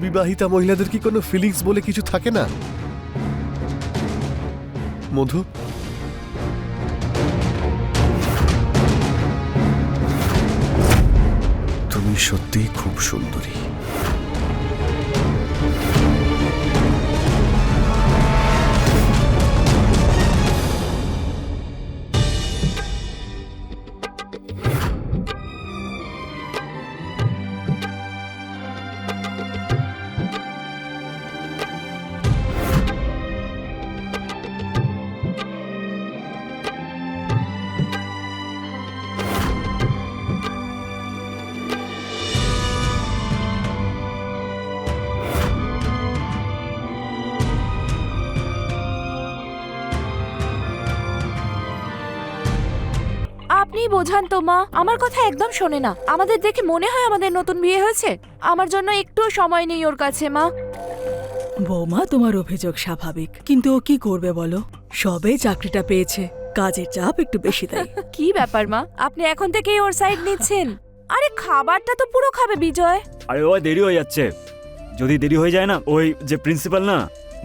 বিবাহিতা মহিলাদের কি কোনো ফিলিংস বলে কিছু থাকে না? মধু, তুমি সত্যিই খুব সুন্দরী। আপনি বোঝান তো মা, আমার কথা একদম শোনে না। আমাদের দেখে মনে হয় আমাদের নতুন বিয়ে হয়েছে। আমার জন্য একটু সময় নেই ওর কাছে মা। বৌমা, তোমার অভিযোগ স্বাভাবিক, কিন্তু ও কি করবে বলো? সবে চাকরিটা পেয়েছে, কাজের চাপ একটু বেশি তাই। কি ব্যাপার মা, আপনি এখন থেকেই ওর সাইড নিচ্ছেন? আরে খাবারটা তো পুরো খাবে বিজয়। আরে ওই দেরি হয়ে যাচ্ছে। যদি দেরি হয়ে যায় না, ওই যে প্রিন্সিপাল না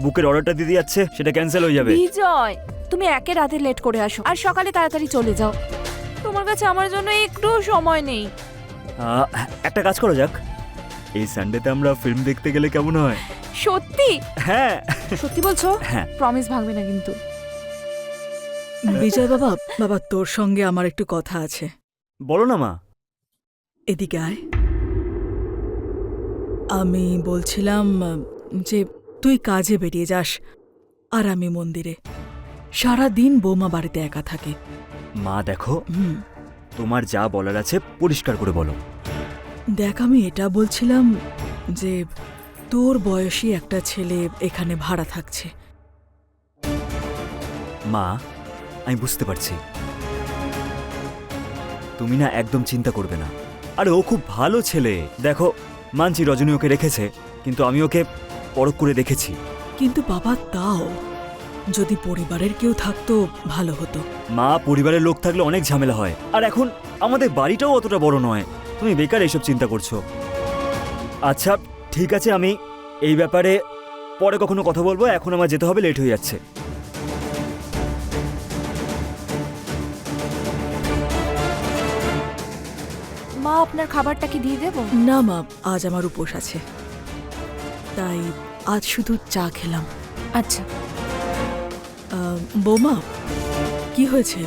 বুকের অর্ডারটা দিতে যাচ্ছে, সেটা ক্যান্সেল হয়ে যাবে। বিজয়, তুমি একে রাতে লেট করে আসো আর সকালে তাড়াতাড়ি চলে যাও। তোমার কাছে আমার জন্য একটু সময় নেই। একটা কাজ করা যাক, এই সানডেতে আমরা ফিল্ম দেখতে গেলে কেমন হয়? সত্যি? হ্যাঁ। সত্যি বলছো? হ্যাঁ। প্রমিস ভাঙবে না কিন্তু। বিজয় বাবা, বাবা তোর সঙ্গে আমার একটু কথা আছে। বলো না মা। এদিকে আয়। আমি বলছিলাম যে তুই কাজে বেরিয়ে যাস আর আমি মন্দিরে। সারা দিন বৌমা বাড়িতে একা থাকে। মা দেখো, হুম, তোমার যা বলার আছে পরিষ্কার করে বলো। দেখ, আমি এটা বলছিলাম যে তোর বয়সী একটা ছেলে এখানে ভাড়া থাকছে। মা, আমি বুঝতে পারছি, তুমি না একদম চিন্তা করবে না। আরে ও খুব ভালো ছেলে। দেখো, মানছি রজনী ওকে রেখেছে, কিন্তু আমি ওকে পরখ করে দেখেছি। কিন্তু বাবা, তাও যদি পরিবারের কেউ থাকতো ভালো হতো। মা, পরিবারের লোক থাকলে অনেক ঝামেলা হয়, আর এখন আমাদের বাড়িটাও অতটা বড় নয়। তুমি বেকার এইসব চিন্তা করছো। আচ্ছা ঠিক আছে, আমি এই ব্যাপারে পরে কখনো কথা বলবো। এখন আমার যেতে হবে, লেট হয়ে যাচ্ছে। মা, আপনার খাবারটা কি দিয়ে দেবো? না মা, আজ আমার উপোস আছে, তাই আজ শুধু চা খেলাম। আচ্ছা। বৌমা, কি হয়েছে?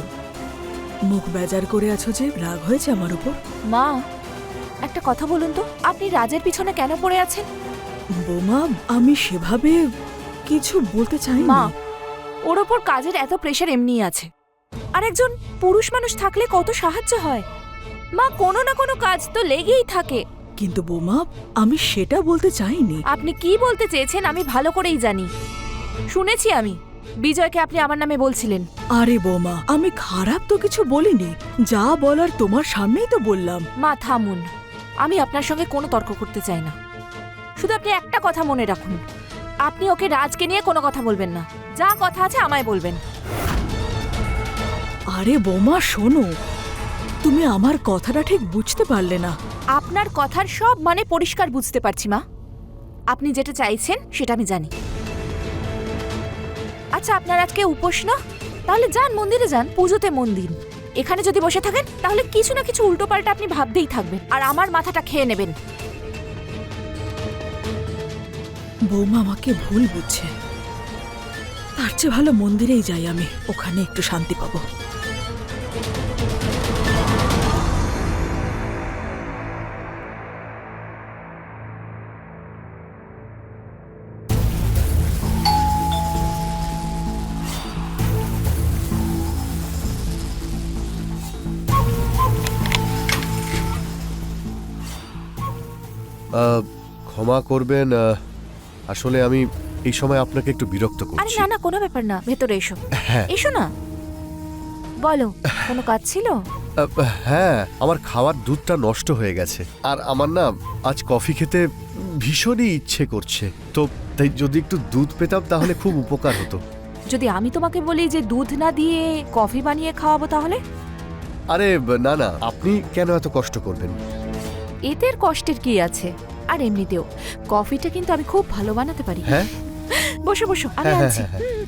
মুখ বেজার করে আছো যে? রাগ হয়েছে আমার উপর? মা, একটা কথা বলুন তো, আপনি রাজের পিছনে কেন পড়ে আছেন? বৌমা, আমি সেভাবে কিছু বলতে চাই মা, না। ওর ওপর কাজের এত প্রেশার এমনিই আছে, আর একজন পুরুষ মানুষ থাকলে কত সাহায্য হয়। মা, কোনো না কোনো কাজ তো লেগেই থাকে। কিন্তু বৌমা, আমি সেটা বলতে চাইনি। আপনি কি বলতে চেয়েছেন আমি ভালো করেই জানি। শুনেছি আমি বিজয়কে আপনি আমার নামে বলছিলেন। আরে বৌমা, আমি খারাপ তো কিছু বলিনি, যা বলার তোমার সামনেই তো বললাম। মা থামুন, আমি আপনার সঙ্গে কোনো তর্ক করতে চাই না। শুধু আপনি একটা কথা মনে রাখুন, আপনি ওকে রাজকে নিয়ে কোনো কথা বলবেন না। যা কথা আছে আমায় বলবেন। আরে বৌমা শোনো, তুমি আমার কথাটা ঠিক বুঝতে পারলে না। আপনার কথার সব মানে পরিষ্কার বুঝতে পারছি মা। আপনি যেটা চাইছেন সেটা আমি জানি। আচ্ছা, আপনার আজকে উপোস না? তাহলে যান, মন্দিরে যান, পুজোতে মন দিন। এখানে যদি বসে থাকেন তাহলে কিছু না কিছু উল্টোপাল্টা আপনি ভাবতেই থাকবেন আর আমার মাথাটা খেয়ে নেবেন। বৌমা আমাকে ভুল বুঝছে, তার চেয়ে ভালো মন্দিরেই যাই আমি, ওখানে একটু শান্তি পাবো। ক্ষমা করবেন, আসলে আমি এই সময় আপনাকে একটু বিরক্ত আরে করছি। না না, কোনো ব্যাপার না, ভেতরে এসো। হ্যাঁ এসো না। বলো, কোনো কাজ ছিল? হ্যাঁ, আমার খাওয়ার দুধটা নষ্ট হয়ে গেছে, আর আমার না আজ কফি খেতে ভীষণই ইচ্ছে করছে। তো তাই যদি একটু দুধ পেতাম তাহলে খুব উপকার হতো। যদি আমি তোমাকে বলি যে দুধ না দিয়ে কফি বানিয়ে খাওয়াবো তাহলে? আরে না না, আপনি কেন এত কষ্ট করবেন? এতে আর কষ্টের কি আছে? আর এমনিতেও কফিটা কিন্তু আমি খুব ভালো বানাতে পারি। হ্যাঁ বসো বসো, আমি হ্যাঁ, হ্যাঁ, আনছি। হ্যাঁ, হ্যাঁ।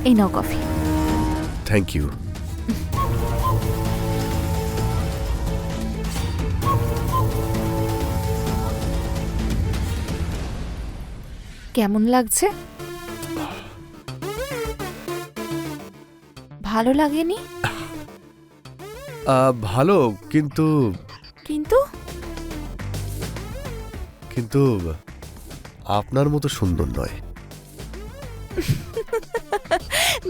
এই নাও কফি। Thank you. কেমন লাগছে? ভালো লাগেনি? ভালো, কিন্তু কিন্তু কিন্তু আপনার মতো সুন্দর নয়।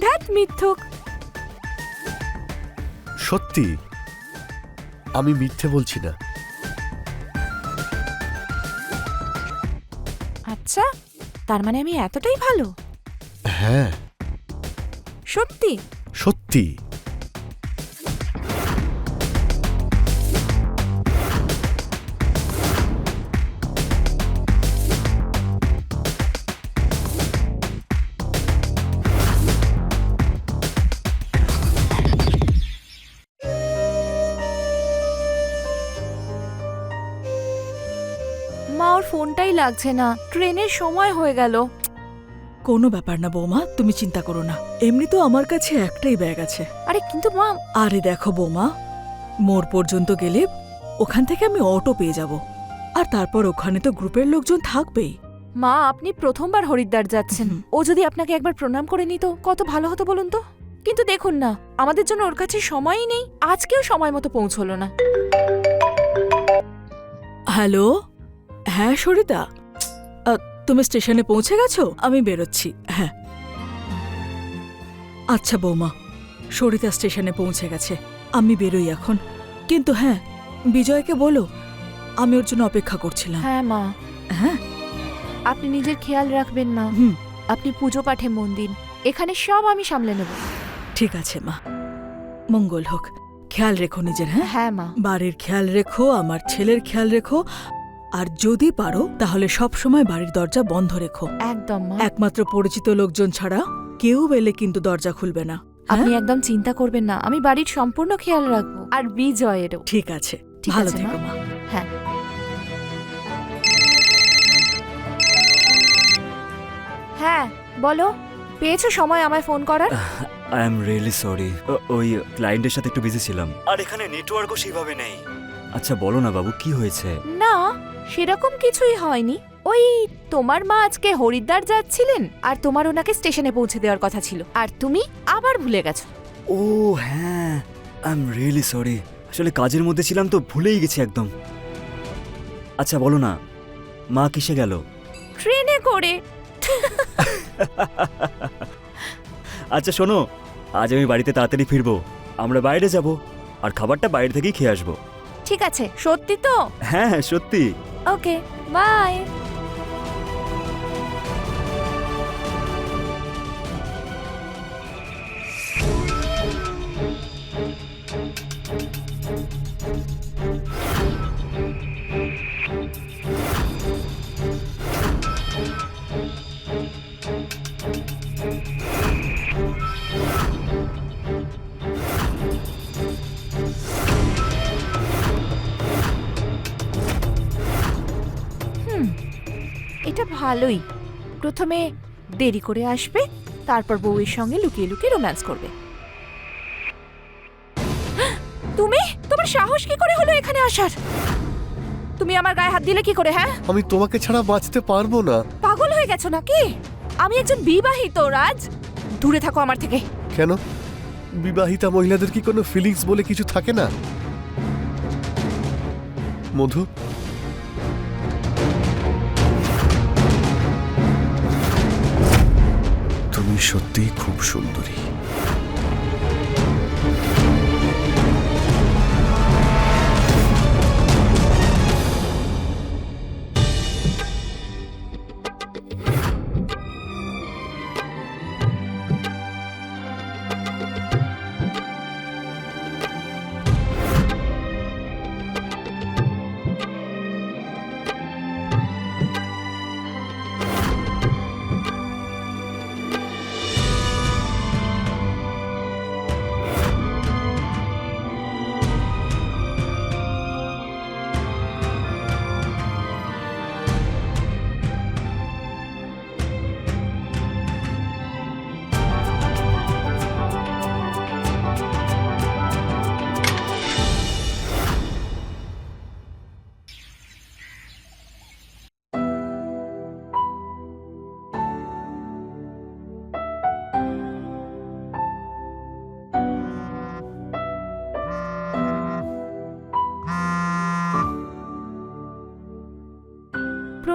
ধ্যাত মিথ্যুক। সত্যি, আমি মিথ্যে বলছি না। আচ্ছা, তার মানে আমি এতটাই ভালো? হ্যাঁ সত্যি? সত্যি। মা, ওর ফোনটাই লাগছে না, ট্রেনের সময় হয়ে গেল। কোনো ব্যাপার না বৌমা, তুমি চিন্তা করো না। এমনি তো আমার কাছে একটাই ব্যাগ আছে। আরে কিন্তু মা। আরে দেখো বৌমা, মোড় পর্যন্ত গেলে ওখান থেকে আমি অটো পেয়ে যাব, আর তারপর ওখানে তো গ্রুপের লোকজন থাকবেই। মা, আপনি প্রথমবার হরিদ্বার যাচ্ছেন, ও যদি আপনাকে একবার প্রণাম করে নিত কত ভালো হতো বলুন তো। কিন্তু দেখুন না, আমাদের জন্য ওর কাছে সময়ই নেই, আজকেও সময় মতো পৌঁছলো না। হ্যালো, হ্যাঁ সরিতা, তুমি স্টেশনে পৌঁছে গেছো? আমি বেরোচ্ছি। হ্যাঁ আচ্ছা বৌমা, সরিতা স্টেশনে পৌঁছে গেছে, আমি বেরোই এখন। কিন্তু হ্যাঁ, বিজয়কে বলো আমি ওর জন্য অপেক্ষা করছিলাম। হ্যাঁ মা। হ্যাঁ আপনি নিজের খেয়াল রাখবেন না। হুম, আপনি পুজো পাঠে মন দিন, এখানে সব আমি সামলে নেব। ঠিক আছে মা, মঙ্গল হোক। খেয়াল রেখো নিজের। হ্যাঁ হ্যাঁ মা। বাড়ির খেয়াল রেখো, আমার ছেলের খেয়াল রেখো, আর যদি পারো তাহলে সব সময় বাড়ির দরজা বন্ধ রেখো। একদম মা। একমাত্র পরিচিত লোকজন ছাড়া কেউ এলে কিন্তু দরজা খুলবে না। আপনি হ্যাঁ? একদম চিন্তা করবেন না, আমি বাড়ির সম্পূর্ণ খেয়াল রাখবো, আর বিজয়েরও। ঠিক আছে, ঠিক ভালো আছে, থেকো মা। মা। হ্যাঁ। হ্যাঁ বলো, পেয়েছো সময় আমায় ফোন করার? আই এম রিয়েলি সরি, ওই ক্লায়েন্টের সাথে একটু বিজি ছিলাম, আর এখানে নেটওয়ার্কও সেভাবে নেই। আচ্ছা বলো না বাবু, কি হয়েছে? না, সেরকম কিছুই হয়নি। ওই তোমার মা আজকে হরিদ্বার যাচ্ছিলেন, আর তোমার ওনাকে স্টেশনে পৌঁছে দেওয়ার কথা ছিল, আর তুমি আবার ভুলে গেছো। ও হ্যাঁ, আই এম রিয়েলি সরি, আসলে কাজের মধ্যে ছিলাম তো ভুলেই গেছি একদম। আচ্ছা বলো না, মা কিসে গেল? ট্রেনে করে। আচ্ছা শোনো, আজ আমি বাড়িতে তাড়াতাড়ি ফিরবো, আমরা বাইরে যাব, আর খাবারটা বাইরে থেকেই খেয়ে আসবো। ঠিক আছে, সত্যি তো? হ্যাঁ হ্যাঁ সত্যি। ওকে, বাই। এটা ভালোই। প্রথমে দেরি করে আসবে, তারপর বউয়ের সঙ্গে লুকিয়ে লুকিয়ে রোম্যান্স করবে। তুমি, তোমার সাহস কি করে হলো এখানে আসার? তুমি আমার গায়ে হাত দিলে কি করে? হ্যাঁ, আমি তোমাকে ছাড়া বাঁচতে পারবো না। পাগল হয়ে গেছো নাকি? আমি একজন বিবাহিত, রাজ, দূরে থাকো আমার থেকে। কেন, বিবাহিতা মহিলাদের কি কোনো ফিলিংস বলে কিছু থাকে না? মধু, তুমি সত্যিই খুব সুন্দরী।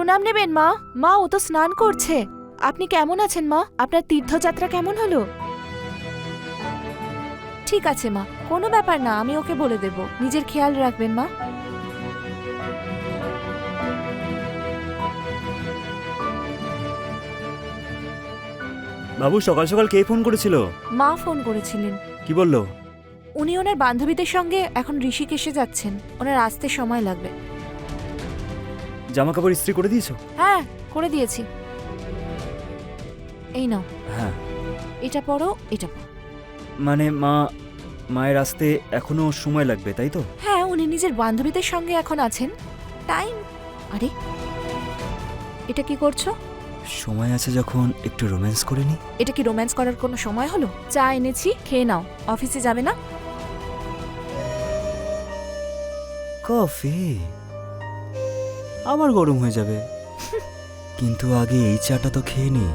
প্রণাম নেবেন মা। মা, ও তো স্নান করছে। আপনি কেমন আছেন মা? আপনার তীর্থযাত্রা কেমন হলো? ঠিক আছে মা, কোনো ব্যাপার না, আমি ওকে বলে দেব। নিজের খেয়াল রাখবেন মা। বাবু, সকাল সকাল কে ফোন করেছিল? মা ফোন করেছিলেন। কি বললো? উনি ওনার বান্ধবীদের সঙ্গে এখন ঋষিকেশে যাচ্ছেন, ওনার আসতে সময় লাগবে। জামা কাপড় ইস্ত্রি করে দিয়েছো? হ্যাঁ, করে দিয়েছি। এই নাও, হ্যাঁ। এটা পরো, এটা পরো। মানে মায়ের আসতে এখনো সময় লাগবে, তাই তো? হ্যাঁ, উনি নিজের বান্ধবীদের সঙ্গে এখন আছেন। টাইম। আরে, এটা কি করছো? সময় আছে যখন একটু রোম্যান্স করে নি। এটা কি রোম্যান্স করার কোনো সময় হলো? চা এনেছি, খেয়ে নাও। অফিসে যাবে না? কফি আবার গরম হয়ে যাবে। কিন্তু আগে এই চাটা তো খেয়ে নি।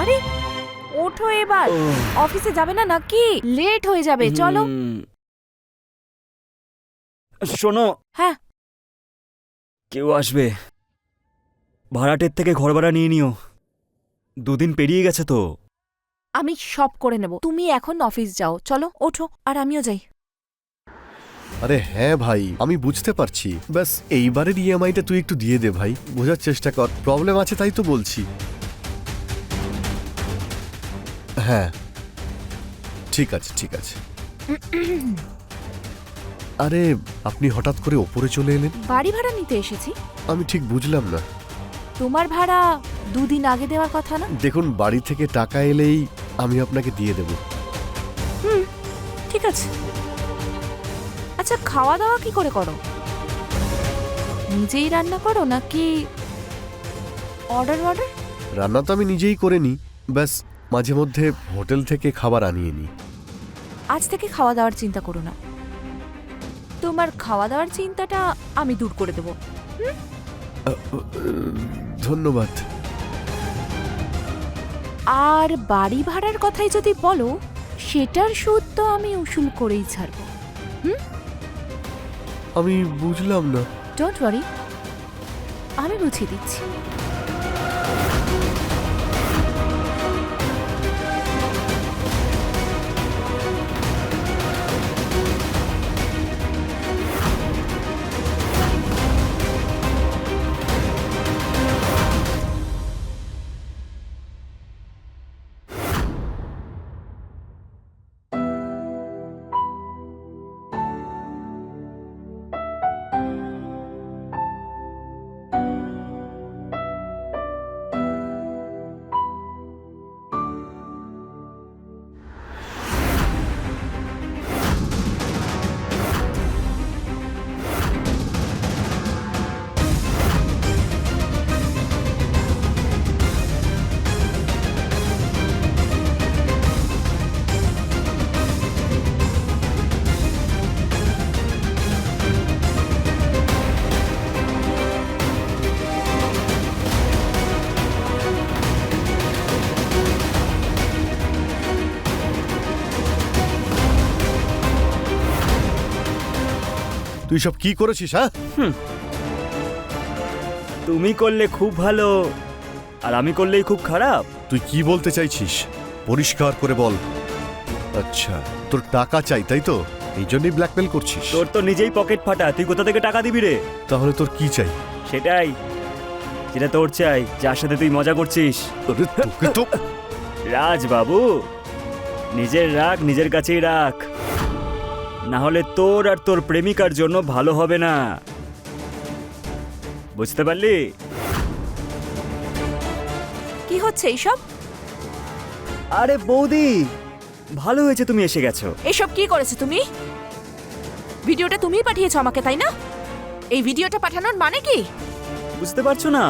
আরে, ওঠো এবার। ওহ। অফিসে যাবে না নাকি? লেট হয়ে যাবে, চলো। শোনো, হ্যাঁ। কেউ আসবে। ভাড়াটের থেকে ঘর ভাড়া নিয়ে নিও। 2 দিন পেরিয়ে গেছে তো। আমি সব করে নেব, তুমি এখন অফিস যাও। চলো, ওঠো, আর আমিও যাই। আরে হ্যাঁ ভাই, আমি বুঝতে পারছি। ব্যাস এইবারের ইএমআইটা তুই একটু দিয়ে দে ভাই, বোঝার চেষ্টা কর। প্রবলেম আছে তাই তো বলছি। হ্যাঁ, ঠিক আছে ঠিক আছে। আরে আপনি হঠাৎ করে ওপরে চলে এলেন? বাড়ি ভাড়া নিতে এসেছি। আমি ঠিক বুঝলাম না। তোমার ভাড়া 2 দিন আগে দেওয়ার কথা না? দেখুন, বাড়ি থেকে টাকা এলেই আমি আপনাকে দিয়ে দেব। ঠিক আছে। আচ্ছা, খাওয়া দাওয়া কি করে করো? নিজেই রান্না করো নাকি অর্ডার? রান্না তো আমি নিজেই করে নিই, ব্যাস মাঝে মধ্যে হোটেল থেকে খাবার আনিয়ে নিই। আজ থেকে খাওয়া দাওয়ার চিন্তা করো না। তোমার খাওয়া দাওয়ার চিন্তাটা আমি দূর করে দেব। ধন্যবাদ। আর বাড়ি ভাড়ার কথাই যদি বলো, সেটার সুদ তো আমি উসুল করেই ছাড়ব। আমি বুঝলাম না। ডোন্ট ওয়ারি, আমি বুঝিয়ে দিচ্ছি। তুই সব কি করেছিস? হ্যাঁ, তুমি করলে খুব ভালো, আর আমি করলেই খুব খারাপ। তুই কি বলতে চাইছিস? পরিষ্কার করে বল। আচ্ছা, তোর টাকা চাই তাই তো? এই জন্যই ব্ল্যাকমেল করছিস? তোর তো নিজেই পকেট ফাটা, তুই কোথা থেকে টাকা দিবি রে? তাহলে তোর কি চাই? সেটাই, যেটা তোর চাই, যার সাথে তুই মজা করছিস। আরে তোকে তো রাজ বাবু, নিজের রাগ নিজের কাছেই রাখ, না হলে তোর আর তোর প্রেমিকার জন্য ভালো হবে না। বুঝতে পারলি? কি হচ্ছে এইসব? আরে বৌদি, ভালো হয়েছে তুমি এসে গেছো। এসব কি করেছো তুমি? ভিডিওটা তুমিই পাঠিয়েছো আমাকে, তাই না? এই ভিডিওটা পাঠানোর মানে কি? বুঝতে পারছো না?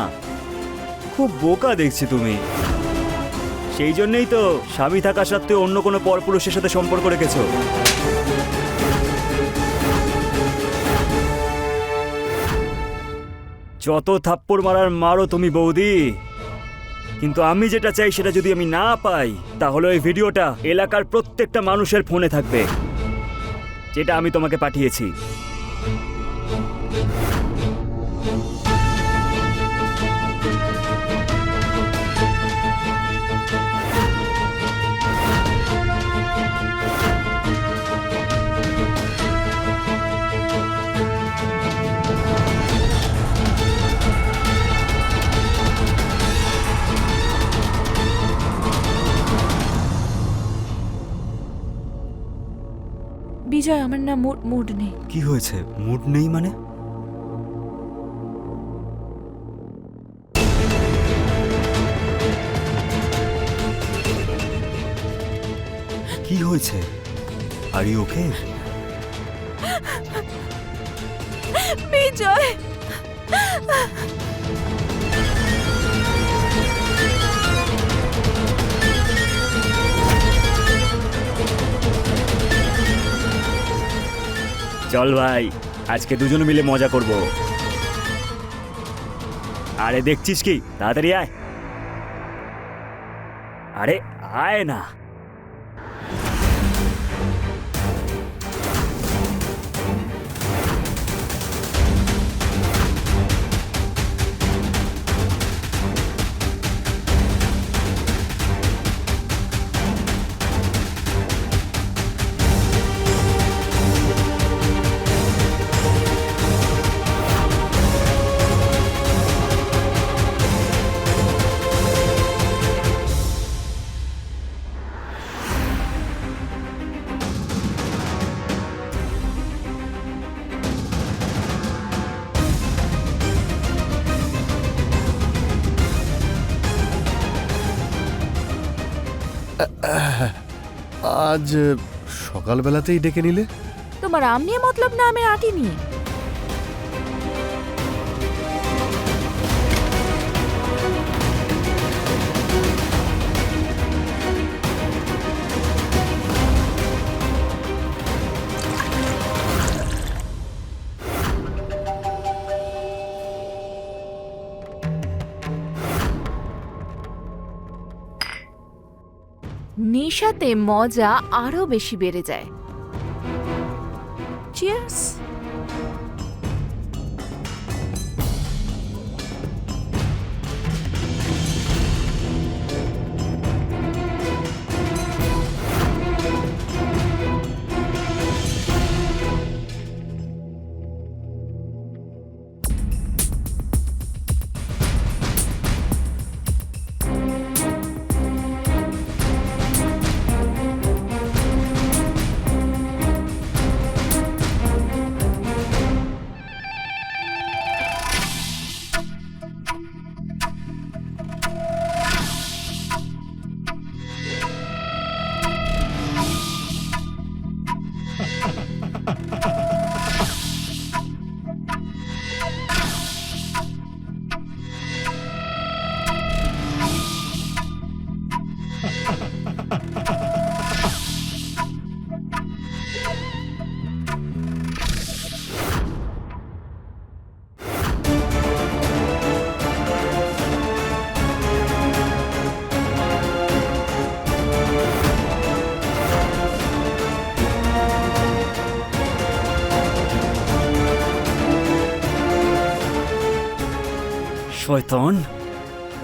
খুব বোকা দেখছি তুমি। সেই জন্যই তো স্বামী থাকা সত্ত্বেও অন্য কোনো পরপুরুষের সাথে সম্পর্ক রেখেছো। যত থাপ্পড় মারার মারো তুমি বৌদি, কিন্তু আমি যেটা চাই সেটা যদি আমি না পাই, তাহলে ওই ভিডিওটা এলাকার প্রত্যেকটা মানুষের ফোনে থাকবে, যেটা আমি তোমাকে পাঠিয়েছি। বিজয়, আমার না মুড নেই। কি হয়েছে? মুড নেই মানে? কি হয়েছে? Are you okay? বিজয়, চল ভাই, আজকে দুজনে মিলে মজা করব। আরে দেখছিস কি? তাড়াতাড়ি আয়। আরে আয় না। আজ সকালবেলাতেই ডেকে নিলে? তোমার আম নিয়ে মতলব না আমের আটি নিয়ে? নেশাতে মজা আরো বেশি বেড়ে যায়। চিয়ার্স। শয়তান,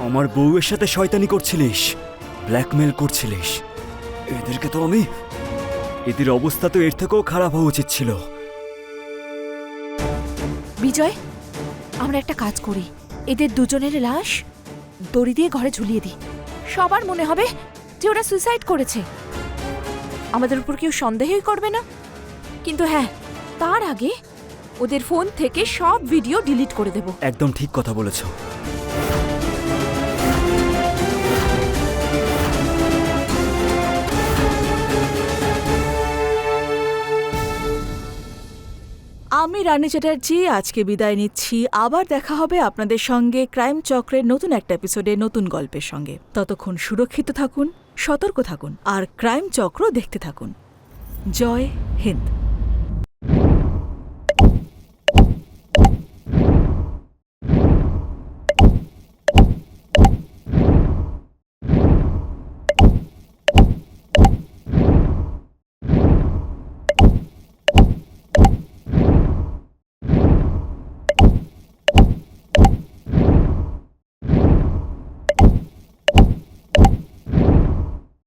আমার বউয়ের সাথে শয়তানি করছিলিস, ব্ল্যাকমেল করছিলিস। এদেরকে তো আমি, এদের অবস্থা তো এর থেকেও খারাপ হওয়া উচিত ছিল। বিজয়, আমরা একটা কাজ করি, এদের দুজনের লাশ দড়ি দিয়ে ঘরে ঝুলিয়ে দিই। সবার মনে হবে যে ওরা সুইসাইড করেছে, আমাদের উপর কেউ সন্দেহই করবে না। কিন্তু হ্যাঁ, তার আগে ওদের ফোন থেকে সব ভিডিও ডিলিট করে দেব। একদম ঠিক কথা বলেছো। আমি রানী চ্যাটার্জি আজকে বিদায় নিচ্ছি। আবার দেখা হবে আপনাদের সঙ্গে ক্রাইম চক্রের নতুন একটা এপিসোডে নতুন গল্পের সঙ্গে। ততক্ষণ সুরক্ষিত থাকুন, সতর্ক থাকুন আর ক্রাইম চক্র দেখতে থাকুন। জয় হিন্দ।